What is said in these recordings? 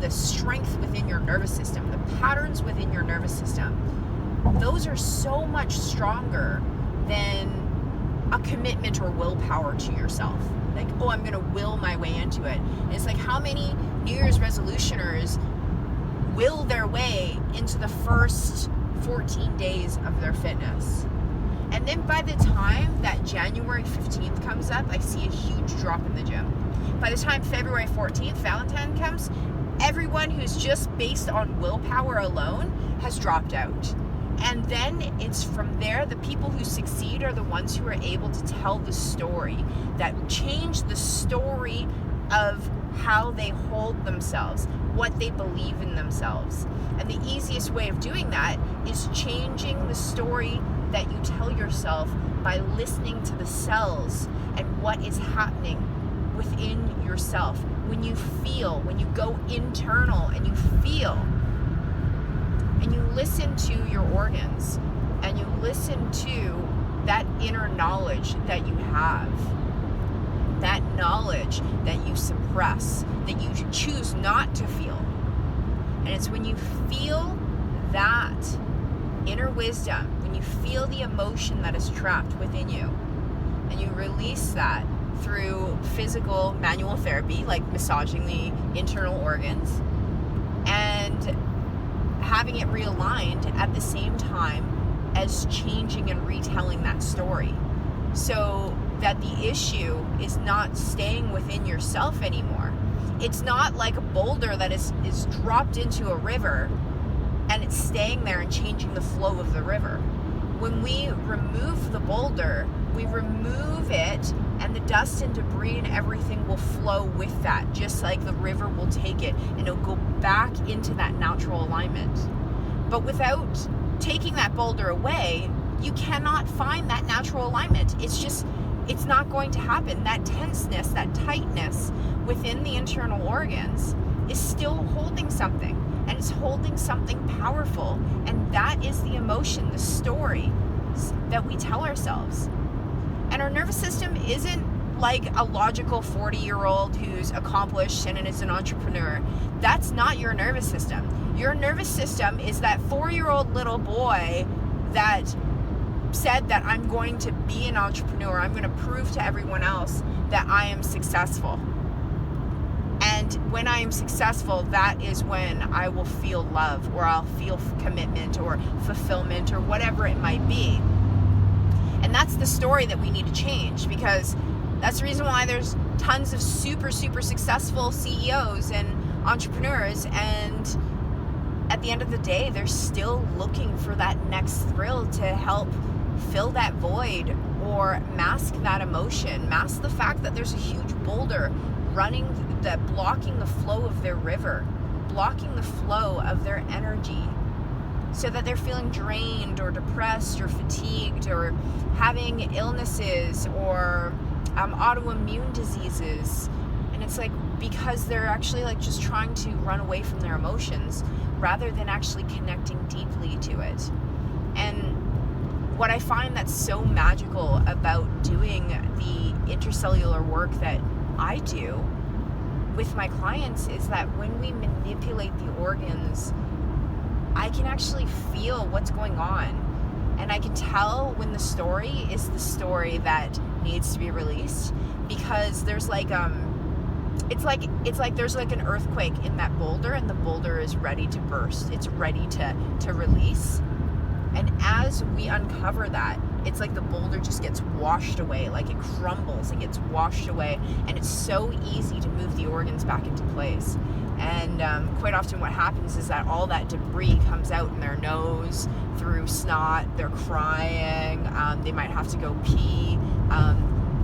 the strength within your nervous system, the patterns within your nervous system, those are so much stronger than a commitment or willpower to yourself. Like, oh, I'm going to will my way into it. And it's like, how many New Year's resolutioners will their way into the first 14 days of their fitness? And then by the time that January 15th comes up, I see a huge drop in the gym. By the time February 14th, Valentine comes, everyone who's just based on willpower alone has dropped out. And then it's from there, the people who succeed are the ones who are able to tell the story, that change the story of how they hold themselves, what they believe in themselves. And the easiest way of doing that is changing the story that you tell yourself by listening to the cells and what is happening within yourself. When you feel, when you go internal and you feel, and you listen to your organs, and you listen to that inner knowledge that you have, that knowledge that you suppress, that you choose not to feel. And it's when you feel that inner wisdom, when you feel the emotion that is trapped within you, and you release that through physical manual therapy, like massaging the internal organs, and having it realigned at the same time as changing and retelling that story, so that the issue is not staying within yourself anymore. It's not like a boulder that is dropped into a river and it's staying there and changing the flow of the river. When we remove the boulder, we remove it, and the dust and debris and everything will flow with that, just like the river will take it and it'll go back into that natural alignment. But without taking that boulder away, you cannot find that natural alignment. It's not going to happen. That tenseness, that tightness within the internal organs is still holding something, and it's holding something powerful. And that is the emotion, the story that we tell ourselves. And our nervous system isn't like a logical 40-year-old who's accomplished and is an entrepreneur. That's not your nervous system. Your nervous system is that 4-year-old little boy that said that I'm going to be an entrepreneur. I'm going to prove to everyone else that I am successful. And when I am successful, that is when I will feel love, or I'll feel commitment or fulfillment or whatever it might be. And that's the story that we need to change, because that's the reason why there's tons of super, super successful CEOs and entrepreneurs, and at the end of the day, they're still looking for that next thrill to help fill that void or mask that emotion, mask the fact that there's a huge boulder blocking the flow of their river, blocking the flow of their energy, so that they're feeling drained or depressed or fatigued or having illnesses or autoimmune diseases. And it's like, because they're actually like just trying to run away from their emotions rather than actually connecting deeply to it. And what I find that's so magical about doing the intercellular work that I do with my clients is that when we manipulate the organs, I can actually feel what's going on, and I can tell when the story is the story that needs to be released, because there's like it's like there's like an earthquake in that boulder, and the boulder is ready to burst. It's ready to release. And as we uncover that, it's like the boulder just gets washed away, like it crumbles and gets washed away, and it's so easy to move the organs back into place. And quite often what happens is that all that debris comes out in their nose through snot. They're crying, they might have to go pee,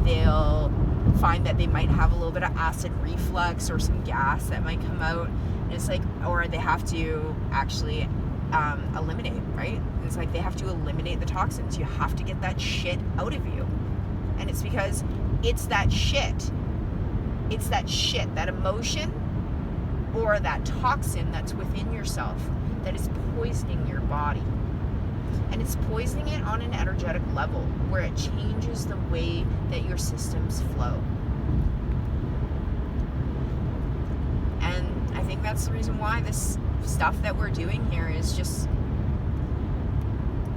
they'll find that they might have a little bit of acid reflux or some gas that might come out. And it's like, or they have to actually eliminate, right? It's like they have to eliminate the toxins. You have to get that shit out of you. And it's because it's that shit, that emotion or that toxin that's within yourself that is poisoning your body. And it's poisoning it on an energetic level where it changes the way that your systems flow. And I think that's the reason why this stuff that we're doing here is just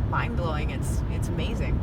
mind-blowing. It's amazing.